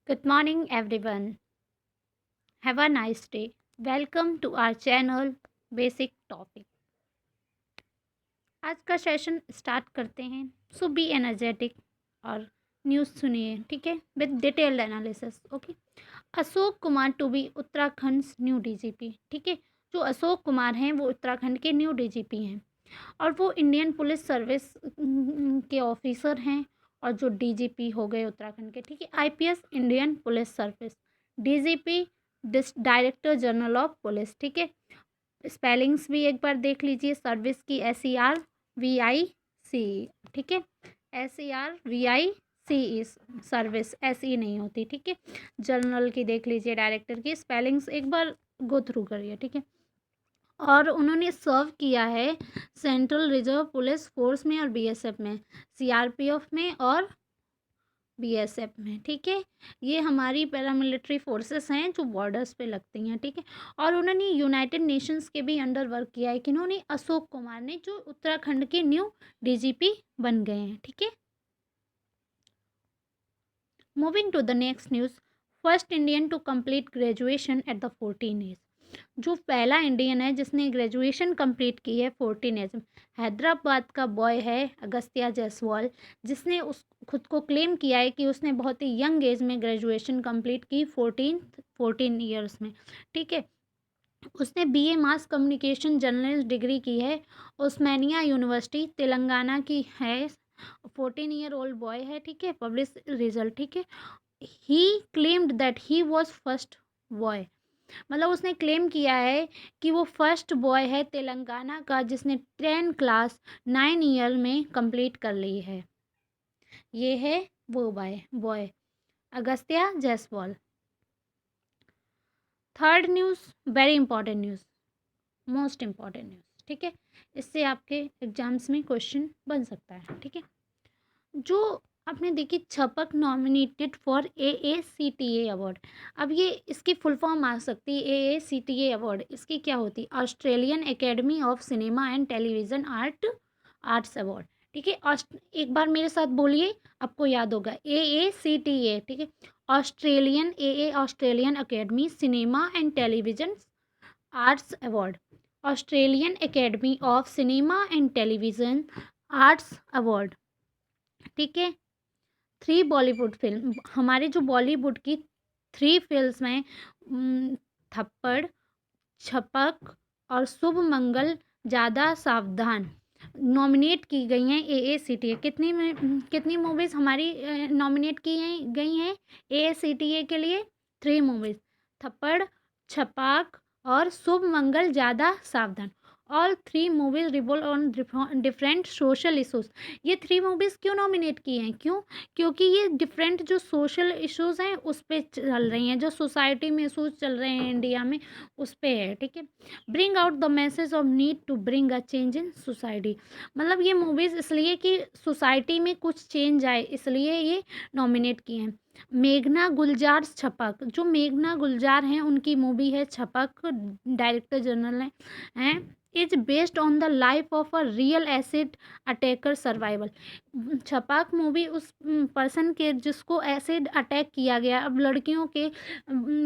Good morning, everyone. Have a nice day. Welcome to our channel Basic Topic. आज का session start करते हैं। So be energetic और news सुनिए, ठीक है, with detailed analysis. Okay. Ashok Kumar to be Uttarakhand new DGP, ठीक है। जो अशोक कुमार हैं वो उत्तराखंड के न्यू डीजीपी हैं और वो इंडियन पुलिस सर्विस के ऑफिसर हैं और जो डीजीपी हो गए उत्तराखंड के, ठीक है। IPS Indian police service, DGP director general of police, ठीक है। स्पेलिंग्स भी एक बार देख लीजिए। सर्विस की SERVIC, ठीक है। SERVIC सर्विस SE नहीं होती, ठीक है। जनरल की देख लीजिए, डायरेक्टर की स्पेलिंग्स एक बार गो थ्रू करिए, ठीक है। और उन्होंने सर्व किया है सेंट्रल रिजर्व पुलिस फोर्स में और बीएसएफ में, सीआरपीएफ में और बीएसएफ में, ठीक है। ये हमारी पैरामिलिट्री फोर्सेस हैं जो बॉर्डर्स पे लगती हैं, ठीक है। और उन्होंने यूनाइटेड नेशंस के भी अंडर वर्क किया है। किन्होंने? अशोक कुमार ने, जो उत्तराखंड के न्यू डीजीपी बन गए हैं, ठीक है। Moving to the next news. First Indian to complete graduation at the 14 age. जो पहला इंडियन है जिसने ग्रेजुएशन कंप्लीट की है 14 एज में, हैदराबाद का बॉय है अगस्त्या जायसवाल, जिसने उस खुद को क्लेम किया है कि उसने बहुत ही यंग एज में ग्रेजुएशन कंप्लीट की, 14 ईयर्स में, ठीक है। उसने BA mass communication journalist degree की है, उस्मानिया यूनिवर्सिटी तेलंगाना की है। 14 ईयर ओल्ड बॉय है, ठीक है। पब्लिश रिजल्ट, ठीक है। He claimed that he was first boy, मतलब उसने क्लेम किया है कि वो फर्स्ट बॉय है तेलंगाना का जिसने 10 क्लास 9 ईयर में कंप्लीट कर ली है। ये है वो boy Agastya Jaiswal. Third news, very important news, most important news, ठीक है। इससे आपके एग्जाम्स में क्वेश्चन बन सकता है, ठीक है। जो आपने देखी, छपक नॉमिनेटेड फॉर AACTA अवार्ड। अब ये इसकी फुल फॉर्म आ सकती है, AACTA अवार्ड इसकी क्या होती है? Australian Academy of Cinema and television arts award, ठीक है। एक बार मेरे साथ बोलिए, आपको याद होगा। AACTA, ठीक है। Australian academy cinema and television arts award, Australian Academy of Cinema and television arts award, ठीक है। 3 बॉलीवुड फिल्म, हमारे जो बॉलीवुड की 3 फिल्म हैं, थप्पड़, छपक और शुभ मंगल ज़्यादा सावधान, नॉमिनेट की गई हैं AACTA। कितनी मूवीज़ हमारी नॉमिनेट गई हैं AACTA के लिए? 3 मूवीज़, थप्पड़, छपाक और शुभ मंगल ज़्यादा सावधान। All 3 movies revolve on different social issues. ये 3 मूवीज़ क्यों नॉमिनेट की हैं? क्यों? क्योंकि ये डिफरेंट जो सोशल इश्यूज़ हैं उस पे चल रही हैं, जो सोसाइटी में इशूज़ चल रहे हैं इंडिया में, उस पे है, ठीक है। Bring out the message of need to bring a change in society, मतलब ये मूवीज़ इसलिए कि सोसाइटी में कुछ चेंज आए, इसलिए ये नॉमिनेट किए हैं। मेघना गुलजार छपक, जो मेघना गुलजार हैं उनकी मूवी है छपक, डायरेक्टर जनरल हैं, is based on the life of a real acid attacker survival. Chhapaak movie उस पर्सन के जिसको एसिड अटैक किया गया। अब लड़कियों के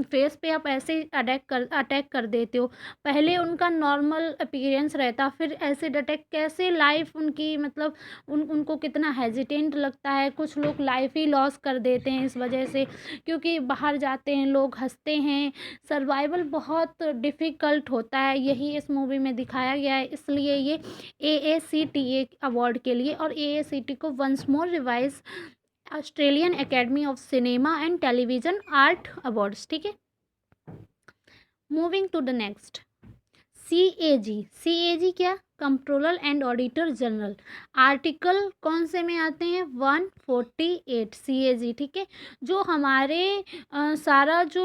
फेस पे आप ऐसे अटैक कर देते हो, पहले उनका नॉर्मल अपीयरेंस रहता, फिर एसिड अटैक, कैसे लाइफ उनकी, मतलब उनको कितना हेजिटेंट लगता है। कुछ लोग लाइफ ही लॉस कर देते हैं इस वजह से, क्योंकि बाहर जाते हैं लोग, हंसते हैं, सर्वाइवल बहुत डिफ़िकल्ट होता है, यही इस मूवी में दिखाया गया है। इसलिए ये AACTA अवार्ड के लिए, और AACTA को once more revise Australian Academy of Cinema and Television Art Awards, ठीक है। Moving to the next, CAG क्या? Controller and Auditor General. Article कौन से में आते हैं? 148 CAG, ठीक है। जो हमारे सारा जो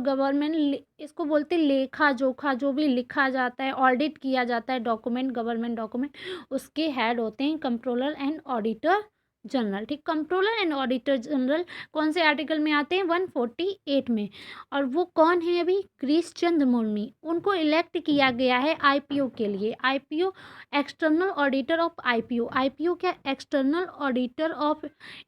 गवर्नमेंट, इसको बोलते लेखा जोखा, जो भी लिखा जाता है, ऑडिट किया जाता है डॉक्यूमेंट, गवर्नमेंट डॉक्यूमेंट, उसके हेड होते हैं कंट्रोलर एंड ऑडिटर जनरल, ठीक। कंट्रोलर एंड ऑडिटर जनरल कौन से आर्टिकल में आते हैं? 148 में। और वो कौन है अभी? गिरीश चंद्र मुर्मी। उनको इलेक्ट किया गया है आईपीओ के लिए। IPO external auditor of IPO. IPO क्या? External auditor of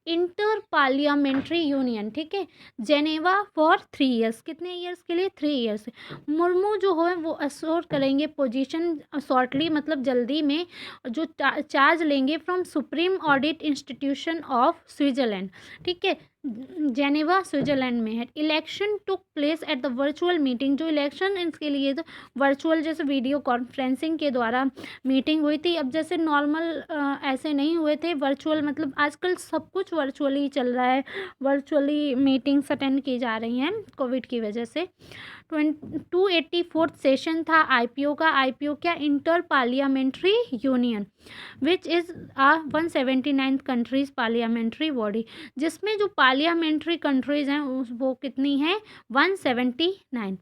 inter parliamentary union, ठीक है। Geneva for 3 years. कितने ईयर्स के लिए? 3 ईयर्स। मुर्मू जो है वो अश्योर करेंगे पोजीशन शॉर्टली, मतलब जल्दी में, जो चार्ज लेंगे from supreme audit institution of Switzerland, ठीक है। जेनेवा स्विट्जरलैंड में है। Election took place at the virtual meeting. जो इलेक्शन इसके लिए तो वर्चुअल, जैसे वीडियो कॉन्फ्रेंसिंग के द्वारा मीटिंग हुई थी। अब जैसे नॉर्मल ऐसे नहीं हुए थे, वर्चुअल, मतलब आजकल सब कुछ वर्चुअली चल रहा है, वर्चुअली मीटिंग्स अटेंड की जा रही हैं कोविड की वजह से। 284th सेशन था आईपीओ का। आईपीओ क्या? Inter parliamentary Union, which is a 179th countries parliamentary body, जिसमें जो पार्लियामेंट्री कंट्रीज हैं वो कितनी हैं? 179।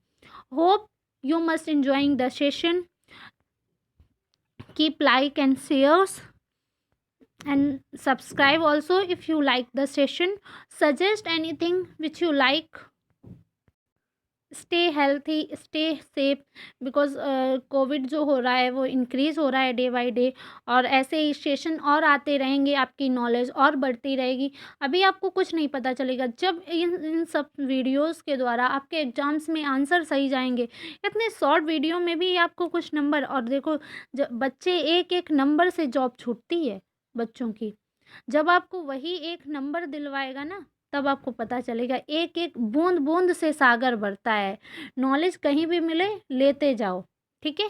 Hope you must enjoying the session. Keep like and shares and subscribe also if you like the session. Suggest anything which you like. Stay healthy, stay safe, because Covid जो हो रहा है वो increase हो रहा है डे बाय डे, और ऐसे ही सेशन और आते रहेंगे, आपकी नॉलेज और बढ़ती रहेगी। अभी आपको कुछ नहीं पता चलेगा, जब इन सब वीडियोस के द्वारा आपके एग्जाम्स में आंसर सही जाएंगे। इतने शॉर्ट वीडियो में भी आपको कुछ नंबर, और देखो जब बच्चे एक एक नंबर से जॉब छूटती है बच्चों की, जब आपको वही एक नंबर दिलवाएगा ना, तब आपको पता चलेगा। एक एक बूंद बूंद से सागर भरता है। नॉलेज कहीं भी मिले लेते जाओ, ठीक है।